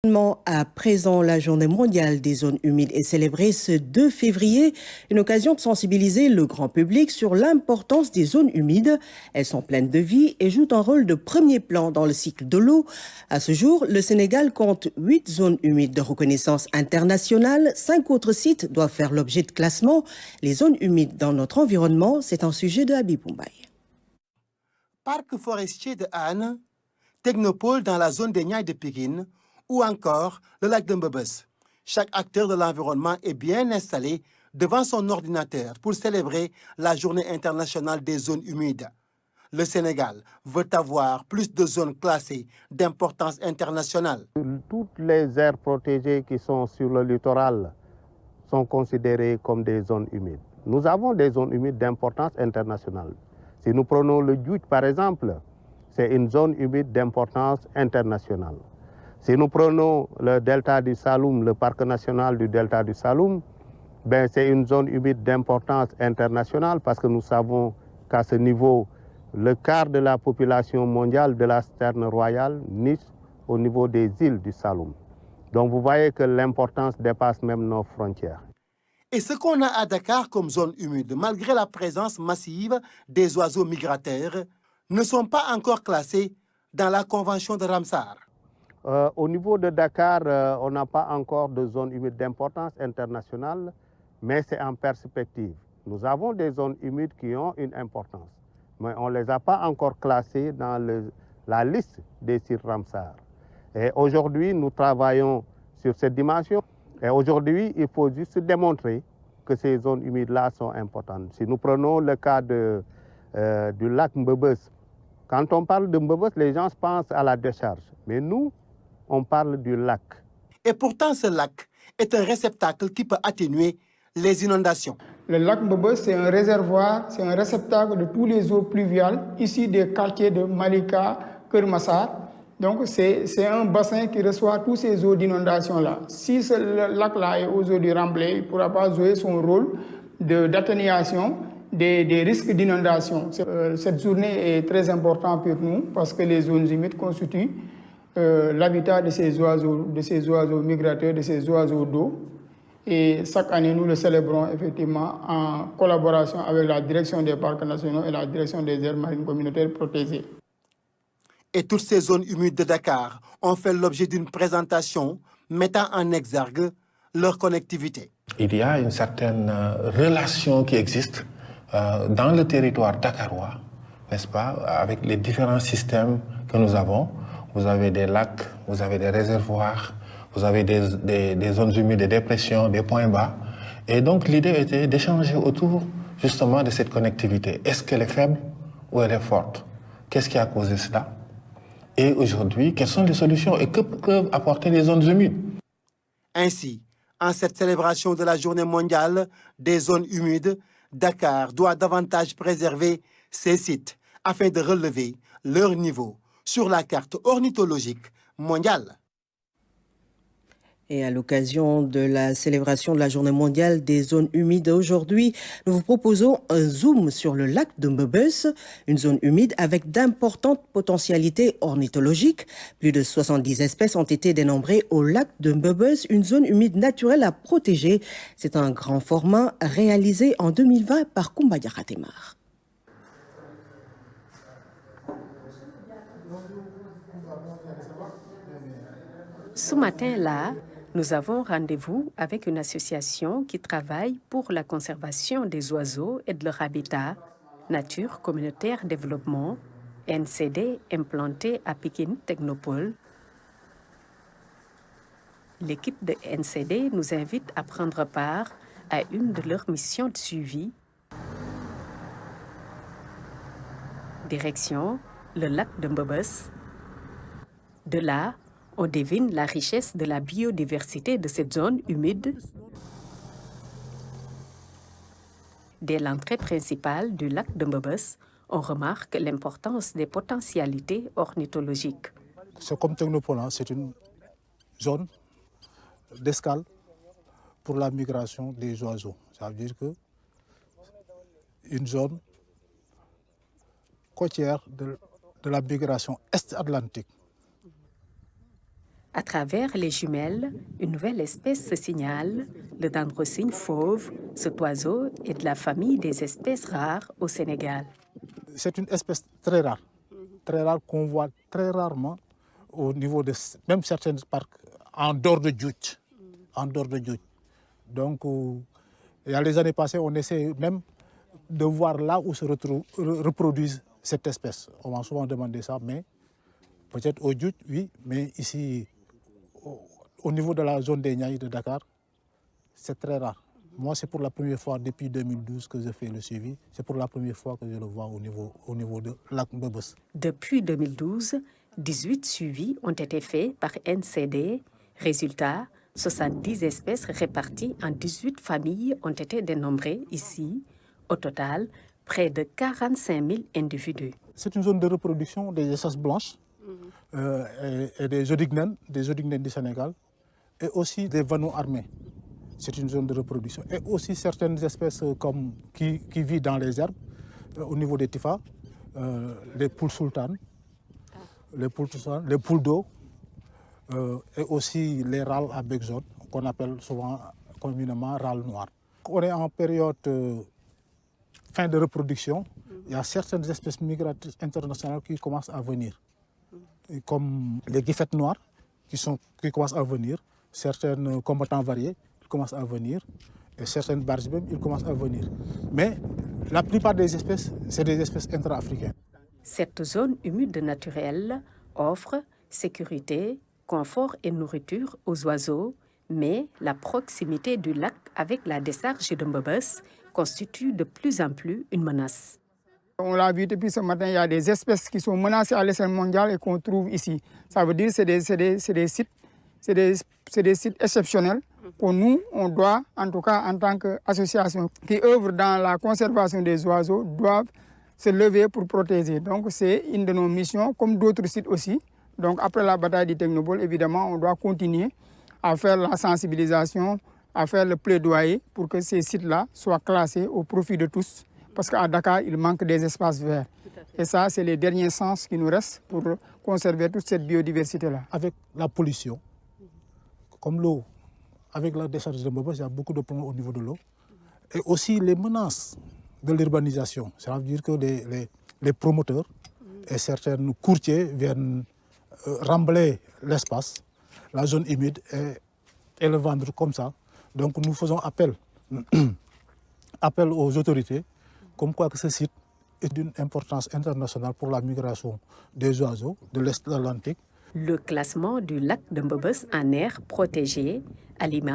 À présent, la journée mondiale des zones humides est célébrée ce 2 février, une occasion de sensibiliser le grand public sur l'importance des zones humides. Elles sont pleines de vie et jouent un rôle de premier plan dans le cycle de l'eau. À ce jour, le Sénégal compte 8 zones humides de reconnaissance internationale. 5 autres sites doivent faire l'objet de classement. Les zones humides dans notre environnement, c'est un sujet de Habib Boumbaye. Parc forestier de Hann, Technopole dans la zone des Niayes de Pikine, ou encore le lac de Mbebes. Chaque acteur de l'environnement est bien installé devant son ordinateur pour célébrer la Journée internationale des zones humides. Le Sénégal veut avoir plus de zones classées d'importance internationale. Toutes les aires protégées qui sont sur le littoral sont considérées comme des zones humides. Nous avons des zones humides d'importance internationale. Si nous prenons le Djoudj, par exemple, c'est une zone humide d'importance internationale. Si nous prenons le delta du Saloum, le parc national du delta du Saloum, c'est une zone humide d'importance internationale parce que nous savons qu'à ce niveau, le quart de la population mondiale de la Citerne royale niche au niveau des îles du Saloum. Donc vous voyez que l'importance dépasse même nos frontières. Et ce qu'on a à Dakar comme zone humide, malgré la présence massive des oiseaux migrateurs, ne sont pas encore classés dans la Convention de Ramsar. Au niveau de Dakar, on n'a pas encore de zone humide d'importance internationale, mais c'est en perspective. Nous avons des zones humides qui ont une importance, mais on ne les a pas encore classées dans la liste des sites Ramsar. Et aujourd'hui, nous travaillons sur cette dimension. Et aujourd'hui, il faut juste démontrer que ces zones humides-là sont importantes. Si nous prenons le cas du lac Mbebes, quand on parle de Mbebes, les gens pensent à la décharge. Mais nous, on parle du lac. Et pourtant, ce lac est un réceptacle qui peut atténuer les inondations. Le lac Mbebes, c'est un réservoir, c'est un réceptacle de tous les eaux pluviales, ici des quartiers de Malika, Kermassar. Donc, c'est un bassin qui reçoit toutes ces eaux d'inondation-là. Si ce lac-là est aujourd'hui rempli, il ne pourra pas jouer son rôle d'atténuation des risques d'inondation. Cette journée est très importante pour nous parce que les zones humides constituent l'habitat de ces oiseaux migrateurs, de ces oiseaux d'eau. Et chaque année, nous le célébrons effectivement en collaboration avec la direction des parcs nationaux et la direction des aires marines communautaires protégées. Et toutes ces zones humides de Dakar ont fait l'objet d'une présentation mettant en exergue leur connectivité. Il y a une certaine relation qui existe dans le territoire dakarois, n'est-ce pas, avec les différents systèmes que nous avons. Vous avez des lacs, vous avez des réservoirs, vous avez des zones humides, des dépressions, des points bas. Et donc l'idée était d'échanger autour justement de cette connectivité. Est-ce qu'elle est faible ou elle est forte? Qu'est-ce qui a causé cela? Et aujourd'hui, quelles sont les solutions et que peuvent apporter les zones humides? Ainsi, en cette célébration de la Journée mondiale des zones humides, Dakar doit davantage préserver ses sites afin de relever leur niveau sur la carte ornithologique mondiale. Et à l'occasion de la célébration de la Journée mondiale des zones humides aujourd'hui, nous vous proposons un zoom sur le lac de Mbebes, une zone humide avec d'importantes potentialités ornithologiques. Plus de 70 espèces ont été dénombrées au lac de Mbebes, une zone humide naturelle à protéger. C'est un grand format réalisé en 2020 par Koumbaya Ratemar. Ce matin-là, nous avons rendez-vous avec une association qui travaille pour la conservation des oiseaux et de leur habitat, Nature Communautaire Développement, NCD, implantée à Pikine Technopole. L'équipe de NCD nous invite à prendre part à une de leurs missions de suivi. Direction, le lac de Mbebes. De là, on devine la richesse de la biodiversité de cette zone humide. Dès l'entrée principale du lac de Mbebes, on remarque l'importance des potentialités ornithologiques. C'est comme Technopole, c'est une zone d'escale pour la migration des oiseaux. Ça veut dire que une zone côtière de la migration est-atlantique. À travers les jumelles, une nouvelle espèce se signale, le dendrocygne fauve. Cet oiseau est de la famille des espèces rares au Sénégal. C'est une espèce très rare qu'on voit très rarement au niveau de même certains parcs en dehors de Djoudj. Donc, il y a les années passées, on essaie même de voir là où se reproduise cette espèce. On m'a souvent demandé ça, mais peut-être au Djoudj, oui, mais ici, au niveau de la zone des Niayes de Dakar, c'est très rare. Moi, c'est pour la première fois depuis 2012 que je fais le suivi. C'est pour la première fois que je le vois au niveau de lac Mbebes. Depuis 2012, 18 suivis ont été faits par NCD. Résultat, 70 espèces réparties en 18 familles ont été dénombrées ici. Au total, près de 45 000 individus. C'est une zone de reproduction des espèces blanches et des odygnènes du Sénégal et aussi des vanneaux armés. C'est une zone de reproduction. Et aussi certaines espèces qui vivent dans les herbes, au niveau des tifas, les poules sultanes, les poules d'eau, et aussi les râles à bec jaune, qu'on appelle souvent communément râles noirs. On est en période fin de reproduction. Il y a certaines espèces migratrices internationales qui commencent à venir, comme les guiffettes noires qui commencent à venir, certains combattants variés commencent à venir, et certaines barges même, ils commencent à venir. Mais la plupart des espèces, c'est des espèces intra-africaines. Cette zone humide naturelle offre sécurité, confort et nourriture aux oiseaux, mais la proximité du lac avec la décharge de Mbebes constitue de plus en plus une menace. On l'a vu depuis ce matin, il y a des espèces qui sont menacées à l'échelle mondiale et qu'on trouve ici. Ça veut dire que c'est des sites exceptionnels pour nous, on doit, en tout cas en tant qu'association qui œuvre dans la conservation des oiseaux, doivent se lever pour protéger. Donc c'est une de nos missions, comme d'autres sites aussi. Donc après la bataille du Technopole, évidemment, on doit continuer à faire la sensibilisation, à faire le plaidoyer pour que ces sites-là soient classés au profit de tous. Parce qu'à Dakar, il manque des espaces verts. Et ça, c'est les derniers sens qui nous restent pour conserver toute cette biodiversité-là. Avec la pollution, comme l'eau, avec la décharge de Mbebes, il y a beaucoup de plomb au niveau de l'eau. Et aussi les menaces de l'urbanisation. Ça veut dire que les promoteurs et certains courtiers viennent remblayer l'espace, la zone humide, et le vendre comme ça. Donc nous faisons appel aux autorités, comme quoi que ce site est d'une importance internationale pour la migration des oiseaux de l'Est de l'Atlantique. Le classement du lac de Mbebes en aire protégée alimente